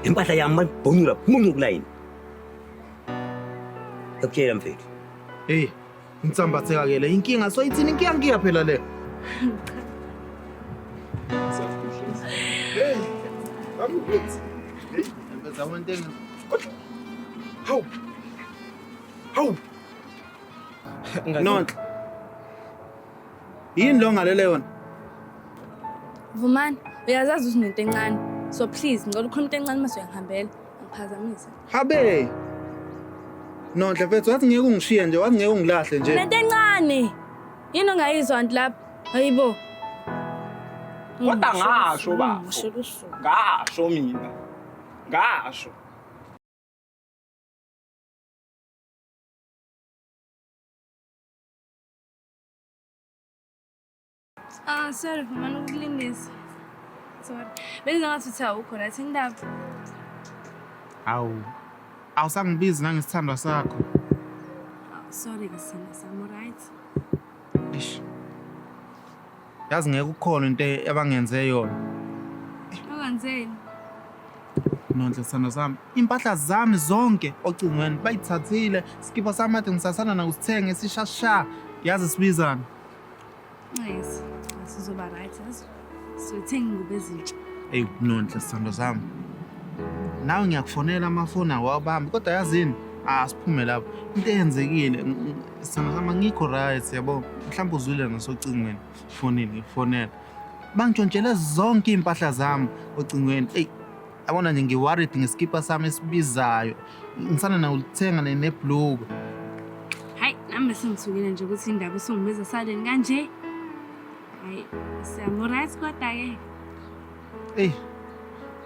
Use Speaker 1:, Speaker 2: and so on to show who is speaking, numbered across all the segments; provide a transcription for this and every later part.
Speaker 1: impahla yami malibhonula phuma ngokulayini. Yakutshela mfethu.
Speaker 2: Hey, ngitsambatheka ke le inkinga soyithini inkinga phela le. Hey, akukuthi. Hey, benza abantu Hawu. Hawu. Nonhle. Yini lo ngalele yona?
Speaker 3: Vumani, uyazazi usinento encane. So please, ngicela ukhona into encane mase uyangihambela. Angiphazamise.
Speaker 2: Habe. Nonhle mfethu wathi ngeke ungishiye nje, wathi ngeke ungilahle nje.
Speaker 3: Lento encane. Yini ongayizwa nti lapha? Hayibo.
Speaker 4: Kodwa ngasho bafo. Ngasho mina. Ngasho.
Speaker 3: Sorry Vumani ukulindisa. Sorry. Bengingathi uthi awukho la indaba.
Speaker 2: Awu. Awusangibizi nangesithandwa sakho.
Speaker 3: Sorry ke sina sam right.
Speaker 2: Ish. Yazi ngeke ukukhona into abangenze yona.
Speaker 3: Ongenzeni?
Speaker 2: Nonhle sithando sami. Impahla zami zonke ocingweni bayithathile. Skipa sami ade ngisasana na usithenge sishasha. Yazi sibizana.
Speaker 3: Yes. Sizoba right. Sithenga ingubo ezintsha.
Speaker 2: Hey nonhle sithando sami. Nawe ngiyakufonela amafoni awabambi kodwa yazini asiphume lapho. Into eyenzekile sithando sami ngikho right yabo. Mhlawumbe uzwile nasocingweni. Fonela. Bangishontshele zonke impahla zami ocingweni. Hey yabona nje ngiworried ngeskipa sami esibizayo. Ngisana na ulithenga nebhluku.
Speaker 3: Hayi, nami sengithukile nje ukuthi indaba isungibeza saleni kanje. Hayi, siyamoright kodwa ke.
Speaker 2: Hey.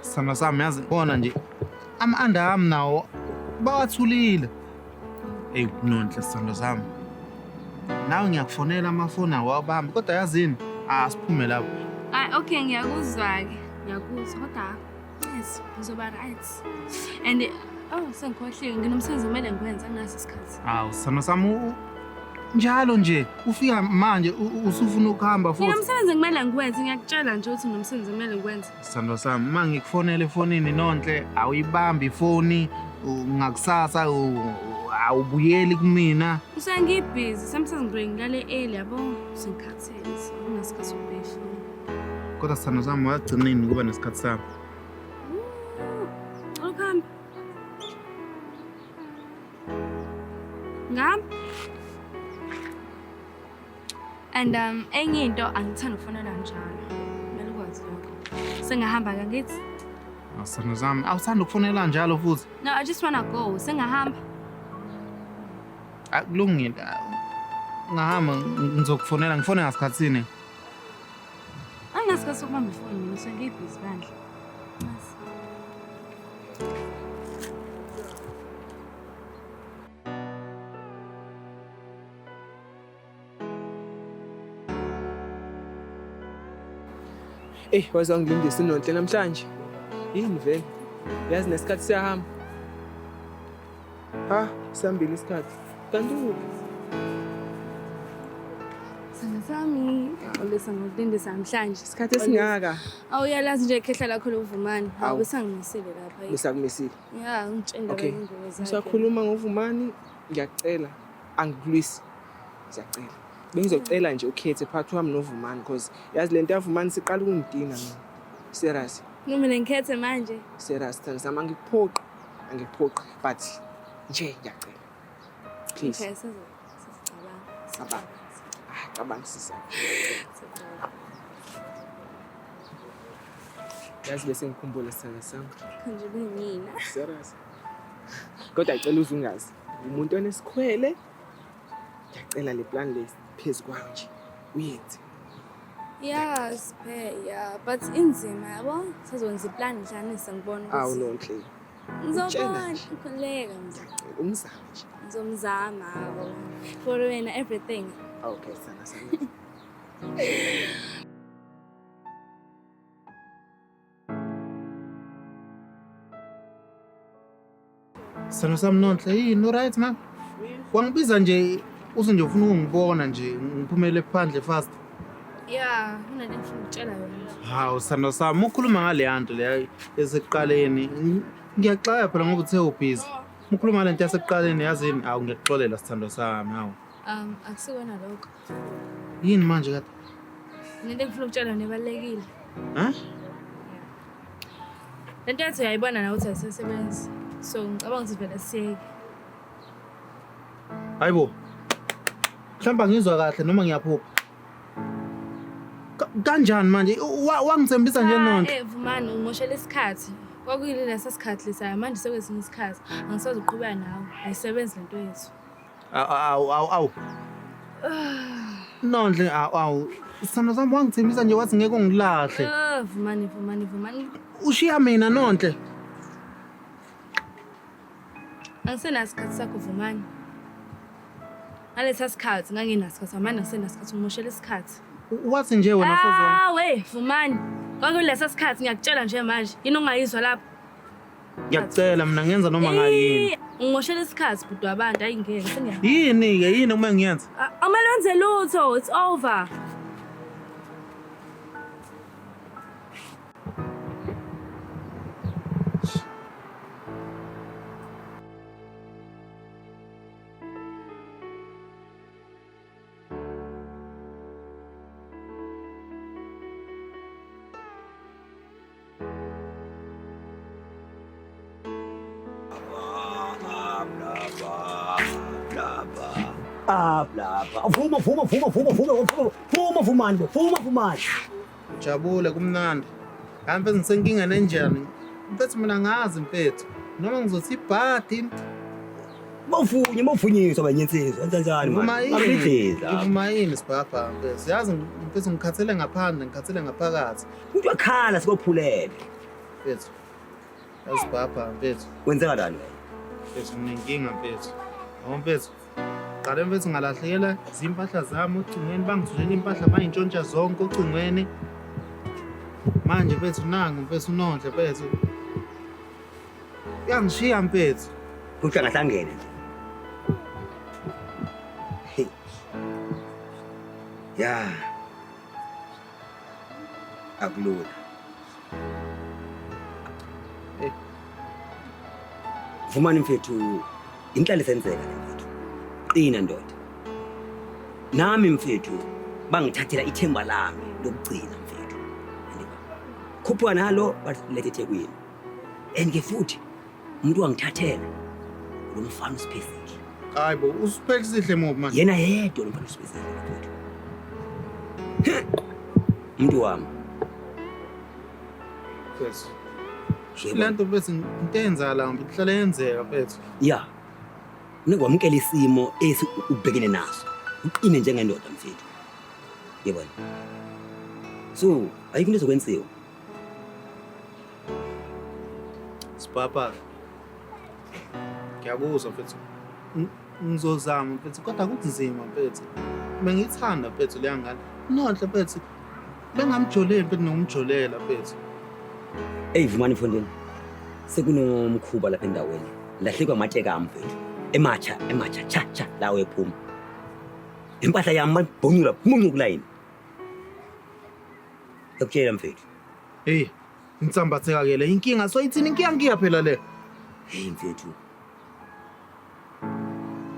Speaker 2: Sithando sami yazi bona nje ama-anda ami nawo bawathulile. Hey nonhle sithando sami. Nawe ngiyakufonela amafoni awabambi kodwa yazini asiphume lapho.
Speaker 3: Hayi, okay ngiyakuzwa-ke. Ngiyakuzwa kodwa yes, uzoba right. And sengikhohliwe nginomsebenzi kumele ngiwenze ngaso isikhathi.
Speaker 2: Hawu sithando sami njalo nje ufika manje usufuna ukuhamba futhi.
Speaker 3: Nginomsebenzi kumele ngiwenze, ngiyakutshela nje ukuthi nginomsebenzi kumele ngiwenze.
Speaker 2: Sithando sami uma ngikufonela efonini nonhle awuyibambi ifoni ngakusasa awubuyeli kumina.
Speaker 3: Usengibhizi, sometimes ngilale early yabo, sengikhathele, unesikhathi sokubefuna.
Speaker 2: Kodwa sithando sami wagcina nini kuba nesikhathi sami?
Speaker 3: Ukuhamba. Ngam. And enye into angithanda ukufonela njalo. Kumele ukwazi lokho. Sengahamba ke ngithi.
Speaker 2: Sithando sami awuthanda ukufonela njalo futhi.
Speaker 3: No, I just wanna go. Sengahamba.
Speaker 2: Akulungile. Ngahamba ngizokufonela ngifone ngasikhatsini.
Speaker 3: Angasikhathi sokubamba ifoni mina sengibhizi bandla.
Speaker 5: Hey, wazangilindisa inonhle namhlanje. Yini vele? Yazi nesikhathi siyahamba. Sihambile isikhathi. Kanti
Speaker 3: Sami, awulesa ngokulindisa namhlanje.
Speaker 5: isikhathi esingaka.
Speaker 3: Awuyalazi nje ikhehla lakho loVumani. Awusangimisile lapha.
Speaker 5: Ngisakumisile.
Speaker 3: Ya, ngitshela
Speaker 5: Okay.
Speaker 3: ingozi zakhe.
Speaker 5: Usakhuluma ngoVumani, ngiyacela angikulwisi. Ngiyacela. Bengizocela nje ukhethe phakathi wami noVumani because yazi lento yaVumani siqala ukungidina mina. Serious.
Speaker 3: Kumele ngikhethe manje.
Speaker 5: Serious thana sama ngikuphoqa. Angikuphoqi but nje ngiyacela. Please.
Speaker 3: Okay, sizocabanga.
Speaker 5: Cabanga. Cabanga sisa. Yazi bese ngikhumbula sithanda sami.
Speaker 3: Konje bengina.
Speaker 5: Serious. Kodwa ngicela uzungazi. Umuntu onesikhwele. Ngiyacela le plan list phezulu kwayo nje. Uyenze.
Speaker 3: Yes, yeah, but inzima yabo. Sizokwenza iplan nhlanisa ngibona ukuthi.
Speaker 5: Awu nonhle.
Speaker 3: Ngizobona ukhuleka manje.
Speaker 5: Umzamo nje.
Speaker 3: Ngizomzama abo. For wena everything.
Speaker 5: Okay, sana sana.
Speaker 2: Sithando sami nonhle yini right man? Wangibiza nje uze nje ufuna ukungibona nje ngiphumele phandle fast.
Speaker 3: Yeah, kunale ngifuna ukutshela yona.
Speaker 2: Hawu sithando sami ukhuluma ngale nto leya esekuqaleni. Ngiyaxaya phela ngoba uthe ubhizi. Ukhuluma ngale nto yasekuqaleni yazini awu ngiyaxolela sithando sami hawu.
Speaker 3: Akusiwena lokho.
Speaker 2: Yini manje kade?
Speaker 3: Nento engifuna ukutshela yona ebalekile.
Speaker 2: Ha?
Speaker 3: Lento yathi uyayibona nawe ukuthi ayisebenzi. So ngicabanga ukuthi vele siyeke.
Speaker 2: Hayibo. Mhlawumbe ngizwa kahle noma ngiyaphupha. Kanjani manje? Wangithembisa nje nonto.
Speaker 3: Vumani ungoshela isikhathi. Kwakuyile lesa sikhathi lesayo manje sekwesinye isikhathi. Angisazi uqhubeka nawe. Ayisebenzi lento yethu.
Speaker 2: Awu. Nondle awu. Sithando sami wangithembisa nje wathi ngeke ungilahle.
Speaker 3: Vumani.
Speaker 2: Ushiya mina nonhle.
Speaker 3: Angisenayo isikhathi sakho Vumani. Ngalesa sikhathi nganginaso isikhathi manje angisenayo isikhathi ungoshela isikhathi.
Speaker 2: Wathi nje wena sazona.
Speaker 3: We Vumani. Kwakulesa sikhathi ngiyakutshela nje manje. Yini ongayizwa lapha?
Speaker 2: Ngiyacela mina ngenza noma ngayini.
Speaker 3: Ungoshela isikhathi budwa abantu ayingeke sengiya.
Speaker 2: Yini uma ngiyenza?
Speaker 3: Amele wenze lutho, it's over.
Speaker 1: Vuma.
Speaker 2: Jabule kumnandi. Kambe ngisenkinga nenjani? Mfethu mina ngazi mfethu. Noma ngizothi ibhadi.
Speaker 1: Mawuvunyiswa banyentsizwa. Kanjani manje?
Speaker 2: Ngivuma yini sibhabha mfethu. Siyazi mfethu ngikhathele ngaphandle, ngikhathele ngaphakathi.
Speaker 1: Umuntu wakhala sikophulele.
Speaker 2: Mfethu. Asibhabha mfethu.
Speaker 1: Wenzeka kanjani?
Speaker 2: Mfethu nginenkinga mfethu. Hawu mfethu. Qale mfethu ngalahlekela izimpahla zami ucingweni bangithulele impahla bayintshontsha zonke ucingweni. Manje mfethu nangu mfethu unondle mfethu. Yangishiya mfethu.
Speaker 1: Kuthi angahlangene nje. Hey. Ya. Akulula. Vumani mfethu, inhlali senzeka mfethu. Qina ndoda. Nami mfethu bangithathela ithemba lami lokugcina mfethu. Khupha nalo balethe eThekwini. And futhi umuntu wangithathela lo mfana uSiphezile.
Speaker 2: Hayibo, uSiphezile mobu manje.
Speaker 1: Yena yedwa lo mfana uSiphezile mfethu. Umuntu wami.
Speaker 2: Mfethu. Lento mfethu into eyenzala ngibe kuhlala yenzeka mfethu.
Speaker 1: Ya. Nikwamukela isimo ubhekene naso. Uqine njengendoda mfethu. Yebona. So, ayikho into ezokwenziwa.
Speaker 2: Sibhabha. Ngiyakuzwa mfethu. Ngizozama mfethu kodwa kunzima mfethu. Bengithanda mfethu leya ngane. Nonhle mfethu. Bengamjoleli mfethu nokumjolela mfethu.
Speaker 1: Hey Vumani mfondini. Sekunomkhuba lapha endaweni. Lahlekwa amateka ami mfethu. Emacha cha lawe ephuma. Impahla yami mabhonyula muncukulayini. Yakutshela mfethu.
Speaker 2: Hey, ngitsambatheka ke le inkinga soyithini inkinga phela le.
Speaker 1: Hey mfethu.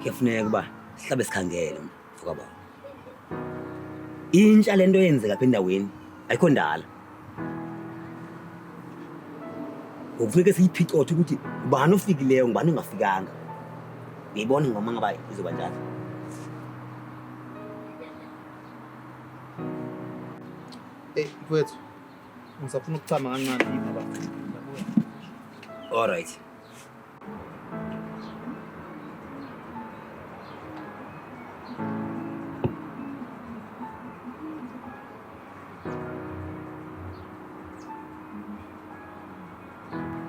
Speaker 1: Kuyafuneka kuba sihlabe sikhangele mfuka baba. Intsha lento yenzeka lapha endaweni ayikho ndala. Ukufuneka siyiphicothe ukuthi ubani ofikileyo ngubani ongafikanga. Ngiyibona ngoma ngaba izoba njani.
Speaker 2: Hey mfethu. Ngisafuna ukuchama kancane yini baba.
Speaker 1: All right.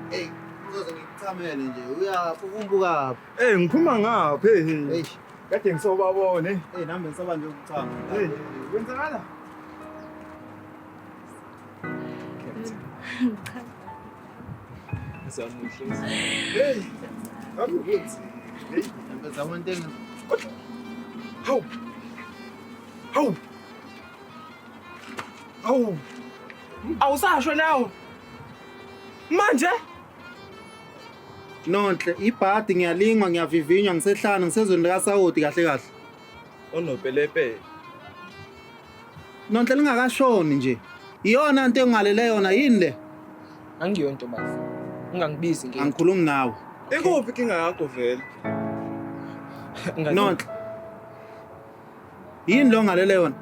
Speaker 2: Hey, uzoze ngichamele nje. Uyaphumbuka.
Speaker 4: Ngiphuma ngaphi?
Speaker 2: Hey,
Speaker 4: Kade ngisobabone.
Speaker 2: hey nami ngisaba nje ukuchama.
Speaker 4: Wenzakala? Samuhle. Hey. Akuthi. Hey,
Speaker 2: Mfethu awontenga.
Speaker 4: hawu.
Speaker 5: Awu. Awusasho nawo. Manje
Speaker 2: Nonhle, ibhadi ngiyalingwa ngiyavivinywa ngisehlana ngisezweni likaSawoti kahle kahle.
Speaker 4: Onopelepele.
Speaker 2: Nonhle lingakashoni nje. Iyona into engalele yona yini le?
Speaker 5: angiyonto bafu. Ungangibizi nge.
Speaker 2: Angikhulumi nawe.
Speaker 4: Ikuphi inkinga yakho vele?
Speaker 2: Nonhle. Yini lo ngalele yona?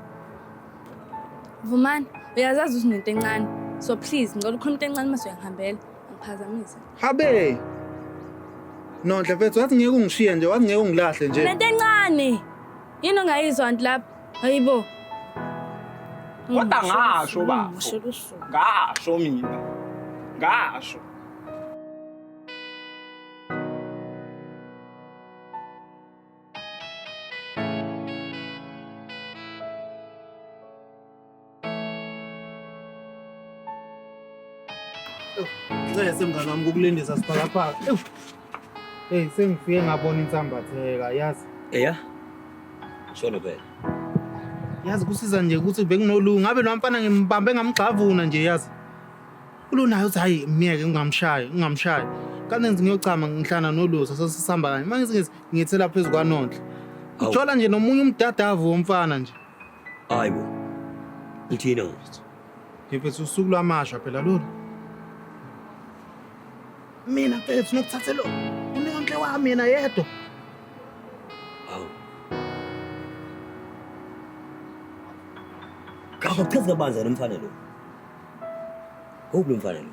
Speaker 3: Vumani, uyazazi usinento encane. So please, ngicela ukhuluma into encane mase uyangihambela. Angiphazamise.
Speaker 2: Habe. Nonhle mfethu wathi ngeke ungishiye nje, wathi ngeke ungilahle nje.
Speaker 3: Lento encane. Yini ongayizwa nti lapha? Hayibo.
Speaker 5: Kodwa ngasho bafu.
Speaker 3: Ngisholo usuku.
Speaker 5: Ngasho mina. Ngasho.
Speaker 2: Ngeke mngani wami kukulindisa siphakaphaka. Hey, sengifike ngabona insambatheka, yazi.
Speaker 1: Eya. Shona phela.
Speaker 2: Yazi kusiza nje ukuthi benginolunga, ngabe lo mfana ngimbambe ngamgxavuna nje yazi. Ulunayo uthi hayi miyeke ungamshayi. Kanti ngithi ngiyochama ngihlana nolusa sesihamba kanye. Manje ngithela phezulu kwaNonhle. Uthola nje nomunye umdadavu womfana nje.
Speaker 1: Hayibo. Uthina nje.
Speaker 2: Ngiphethe usuku lwamasha phela lolu. Mina mfethu nokuthathe lo. Unonhle wami yena yedwa.
Speaker 1: Awu. Kachaza kabanzi nomfana lo. Kuphi mfana lo?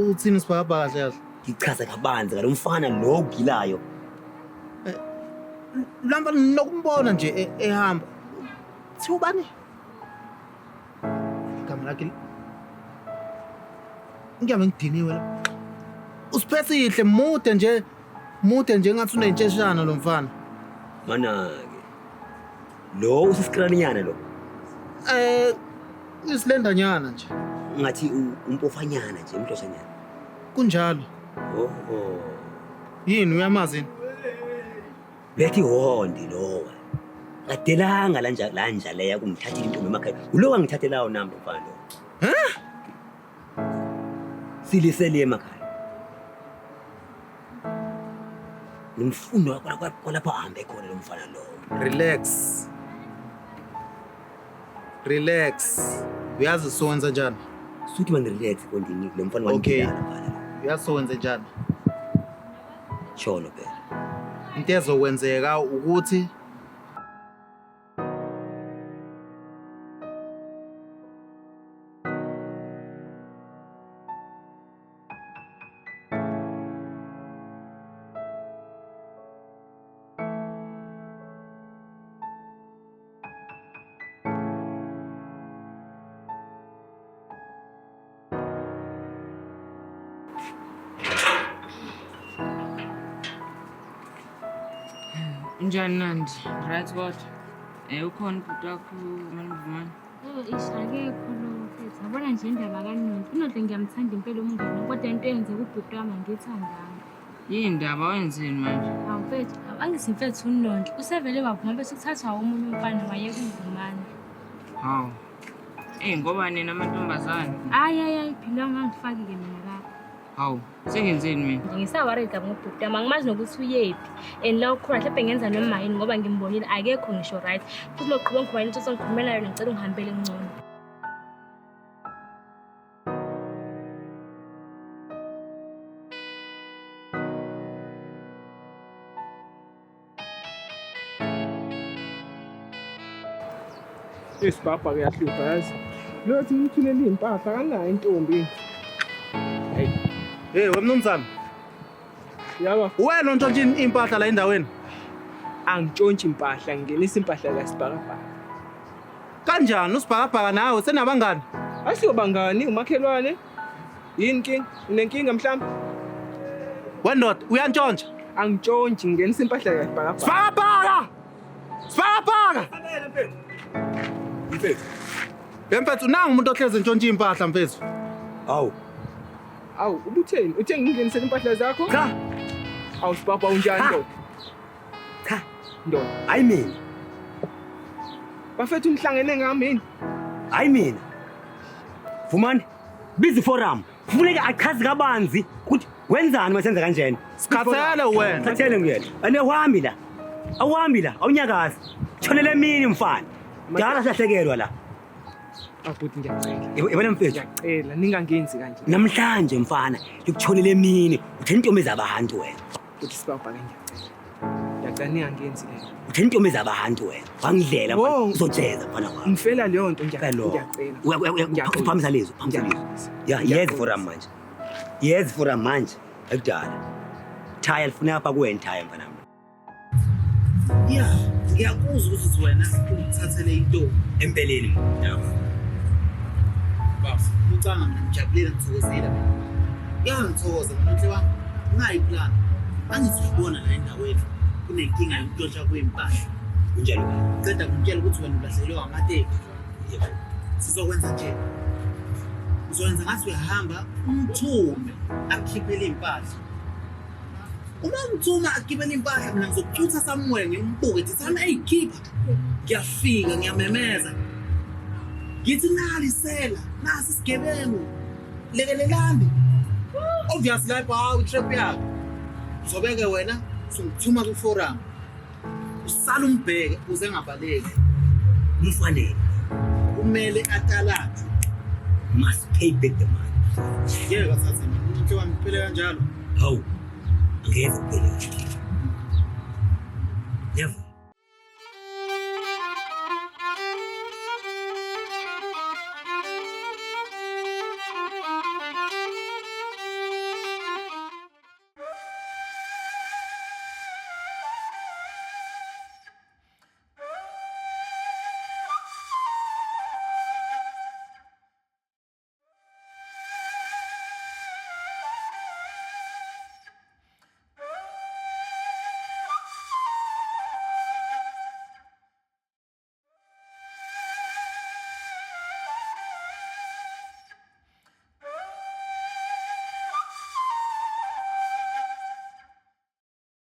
Speaker 2: Uthini sibhakabhaka kahle kahle.
Speaker 1: Ngichaza kabanzi ngalomfana lo ugilayo.
Speaker 2: Lamba nokumbona nje ehamba. Thubani? Igama lakhe. Ngiyabe ngidiniwe la. Usiphesihle mude nje ngathi unentsheshana lo mfana.
Speaker 1: Mana ke. Lo usisikraninyana lo.
Speaker 2: Isilendanyana nje.
Speaker 1: Ngathi umpofanyana nje umhloshanyana.
Speaker 2: Kunjalo.
Speaker 1: Oh.
Speaker 2: Yini uyamazi?
Speaker 1: Bethi hondi lo. Kadelanga la njalo yakungithathela intombi emakhaya. Ulo wangithathelayo namba mfana lo. Silisele emakhaya. Ngimfuna kwalapha ahambe khona lo mfana lo. Relax.
Speaker 2: Uyazi sowenza njani?
Speaker 1: Suthi manje relax konke lo mfana
Speaker 2: Okay.
Speaker 1: mfana.
Speaker 2: Uyazi sowenza njani?
Speaker 1: Sholo phela.
Speaker 2: Into ezokwenzeka ukuthi
Speaker 6: Njani Nandi? Right kodwa? Ukhona ubhuti wakho Vumani?
Speaker 3: Akekho lo mfethu. Yabona nje indaba kaNonhle. uNonhle ngiyamthanda impela umngane kodwa into eyenzeka ubhuti wami angithandanga.
Speaker 6: Yini indaba wenzeni manje?
Speaker 3: Hawu mfethu, angithi mfethu uNonhle usevele wavuma bese kuthathwa omunye umfana wayeka uVumani.
Speaker 6: Hawu. Ngoba nina amantombazane.
Speaker 3: Hayi phela ngangifaki-ke mina lapha.
Speaker 6: Hawu, sengenzeni mina?
Speaker 3: Nje ngisaworried ngobhuti wami, angimazi nokuthi uyephi. And la ukhona mhlawumbe ngenza noma yini ngoba ngimbonile akekho ngisho right. Futhi loqhubeka ngikhuluma into engikhulumela yona ngicela ungihambele ngcono.
Speaker 5: Isibhabha kuyahlupha yazi. Lothi ngithulele impahla kanayo intombi.
Speaker 2: hey wemnumzana,
Speaker 5: Yaba
Speaker 2: wena ontshontshini impahla la endaweni.
Speaker 5: angitshontshe impahla ngingenisa impahla kaSibhakabhaka.
Speaker 2: Kanjani usibhakabhaka nawe senabangani?
Speaker 5: Asiyobangani umakhelwane? Yini inkinga? Unenkinga mhlawumbe?
Speaker 2: Wendoda uyantshontsha.
Speaker 5: Angitshontshe ngingenisa impahla kaSibhakabhaka.
Speaker 2: Sibhakabhaka!
Speaker 4: Mfethu.
Speaker 2: Mfethu nangu umuntu ohleze ntshontsha impahla mfethu.
Speaker 1: Awu.
Speaker 5: Awu ubutheni? Uthe ngingenisela impahla zakho?
Speaker 1: Cha.
Speaker 5: Awu Sibhabha unjani ndoda?
Speaker 1: Cha.
Speaker 5: Ndoda.
Speaker 1: Hayi mina.
Speaker 5: Bafethu nihlangene ngami yini?
Speaker 1: hayi mina Vumani bizi forum kufuneka achaze kabanzi ukuthi wenzani masenza kanjena
Speaker 2: Sikhathele wena.
Speaker 1: Sikhathele nguyena ane wami la awunyakazi tshonele emini mfana dala siyahlekelwa la
Speaker 5: Abhuti ngiyacela.
Speaker 1: yabona mfethu
Speaker 5: Ngiyacela ningangenzi kanje.
Speaker 1: namhlanje mfana yokutshonela emini utheni intombi zabantu wena
Speaker 5: Futhi sibabhaka ngiyacela. Ngiyacela ningangenzi leyo.
Speaker 1: utheni intombi zabantu wena wangidlela mfana
Speaker 5: Wo.
Speaker 1: uzojeza mfana wami
Speaker 5: Ngifela leyo nto
Speaker 1: Ngiyacela.
Speaker 5: ngiyacela.
Speaker 1: Uphamisa lezo ya yezi forum manje yezi forum manje akudala thaya lifuna apha kuwena thaya mfana
Speaker 2: Yeah, ngiyakuzwa ukuthi wena uthathele into
Speaker 1: empeleni
Speaker 2: bafo. Ucanga mina ngijabulile ngithokozile. Ngiyangithokoza manje wami. Ungayiplan. Angithi ubona la endaweni kunenkinga yokuntshontsha kwempahla.
Speaker 1: kunjalo
Speaker 2: Ceda ngitshela ukuthi wena ulahlekelwe amateki. Sizokwenza nje. Uzokwenza ngathi uyahamba umthume akhiphele impahla. Uma umthuma akhiphele impahla mina ngizokuthutha somewhere ngimbuke ukuthi sana eyikhipha. Ngiyafika ngiyamemeza. Ngithi nalisela nasi isigebengu. Lekelelani. Obviously lapha hawu trip yakho. Uzobeke wena singithuma ku forum. Usala umbheke uze ngabaleki.
Speaker 1: umfanele
Speaker 2: Kumele atalatu.
Speaker 1: must pay back the money
Speaker 2: Ngeke athathe mina. Umuntu wami kuphele kanjalo.
Speaker 1: hawu angeze kuphele never